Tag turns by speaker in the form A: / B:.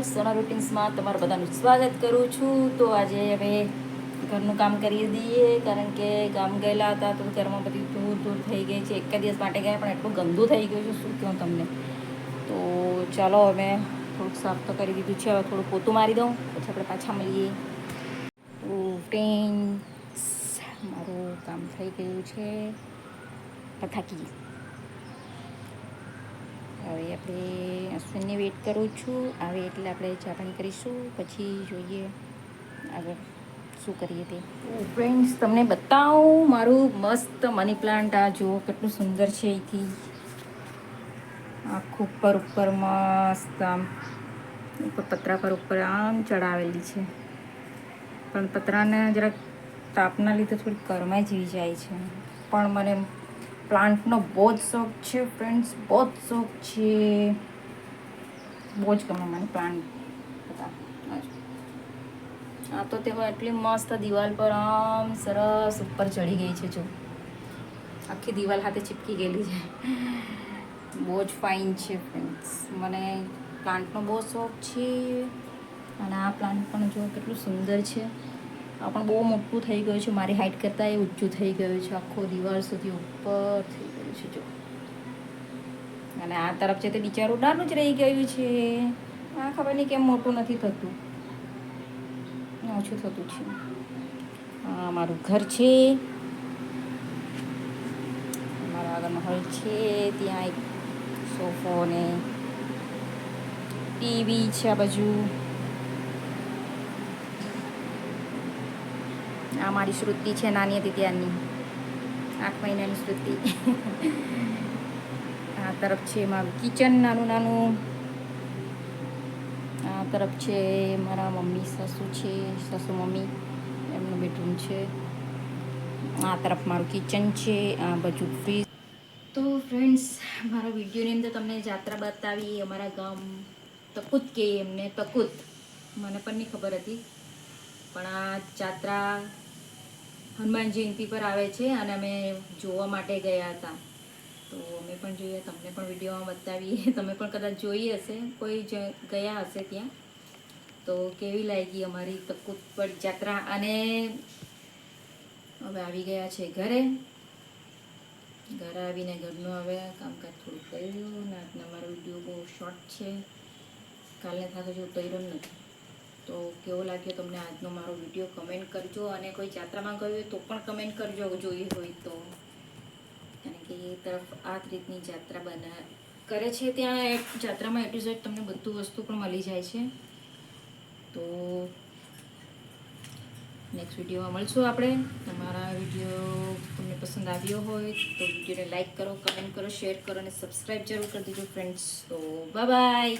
A: સોના રૂટીન્સમાં તમારું બધાનું સ્વાગત કરું છું. તો આજે હવે ઘરનું કામ કરી દઈએ, કારણ કે ગામ ગયેલા હતા તો ઘરમાં બધી ધૂળ થઈ ગઈ છે. એક દિવસ માટે ગયા પણ એટલું ગંદુ થઈ ગયું છે, શું કહું તમને. તો ચાલો હવે થોડુંક સાફ તો કરી દીધું છે, હવે થોડું પોતું મારી દઉં, પછી આપણે પાછા મળીએ. તો ફ્રેન્ડ્સ, મારું કામ થઈ ગયું છે, થાકી. હવે આપણે અશ્વિનને વેઇટ કરું છું, આવે એટલે આપણે ચા પાણી કરીશું, પછી જોઈએ આગળ શું કરીએ તે. ફ્રેન્ડ્સ, તમને બતાવું મારું મસ્ત મની પ્લાન્ટ. આ જુઓ કેટલું સુંદર છે. અહીંથી આખું ઉપર મસ્ત આમ ઉપર પતરા પર ઉપર આમ ચડાવેલી છે, પણ પતરાને જરાક તાપના લીધે થોડી કરમાઈ જેવી જાય છે. પણ મને પ્લાન્ટનો બહુ જ શોખ છે ફ્રેન્ડ્સ, બહુ જ શોખ છે, બહુ જ ગમે મને પ્લાન્ટ બધા. આ તો તેમાં એટલી મસ્ત દિવાલ પર આમ સરસ ઉપર ચડી ગઈ છે. જો આખી દિવાલ હાથે ચીપકી ગયેલી છે. બહુ જ ફાઇન છે ફ્રેન્ડ્સ. મને પ્લાન્ટનો બહુ શોખ છે. અને આ પ્લાન્ટ પણ જો કેટલું સુંદર છે. આ પણ બહુ મોટું થઈ ગયું છે, મારી હાઇટ કરતાં એ ઊંચું થઈ ગયું છે, આખો દિવાલ સુધી ઉપર થઈ ગયું છે જો. અને આ તરફ છે તે બિચારું નાનું જ રહી ગયું છે. આ ખબર નહીં કેમ મોટું નથી થતું, ઓછું થતું છે. આ મારું ઘર છે, મારા આગળનો હોલ છે, ત્યાં એક સોફો ને ટીવી છે આ બાજુ. આ મારી શ્રુતિ છે, નાની હતી ત્યારની, 8 મહિનાની શ્રુતિ. આ તરફ છે મારું કિચન નાનું. આ તરફ છે મારા મમ્મી સાસુ છે, સાસુ મમ્મી, એમનું બેડરૂમ છે. આ તરફ મારું કિચન છે, આ બાજુ ફ્રીજ. તો ફ્રેન્ડ્સ, મારા વિડીયોની અંદર તમને જાત્રા બતાવી અમારા ગામ તકુત, કે એમને તકુત, મને પણ નહીં ખબર હતી, પણ આ જાત્રા હનુમાન જયંતિ પર આવે છે અને અમે જોવા માટે ગયા હતા. તો અમે પણ જોઈએ, તમને પણ વિડીયોમાં બતાવીએ. તમે પણ કદાચ જોઈ હશે, કોઈ ગયા હશે ત્યાં. તો કેવી લાગી અમારી તકુત પર જાત્રા. અને હવે આવી ગયા છે ઘરે આવીને ઘરનું હવે કામકાજ થોડું કર્યું. ને આજનો મારો વિડીયો બહુ શોર્ટ છે, કાલને થતો જો ઉતર્યો નથી. તો કેવો લાગ્યો તમને આજનો મારો વિડીયો, કમેન્ટ કરજો. અને કોઈ જાત્રામાં ગયું હોય તો પણ કમેન્ટ કરજો, જોઈએ હોય તો. કારણ કે એ તરફ આ રીતની જાત્રા કરે છે. ત્યાં જાત્રામાં A to Z તમને બધું વસ્તુ પણ મળી જાય છે. તો નેક્સ્ટ વિડીયોમાં મળશું આપણે. તમારા વિડીયો તમને પસંદ આવ્યો હોય તો વિડીયોને લાઈક કરો, કમેન્ટ કરો, શેર કરો અને સબસ્ક્રાઈબ જરૂર કરી દેજો ફ્રેન્ડ્સ. તો બાય.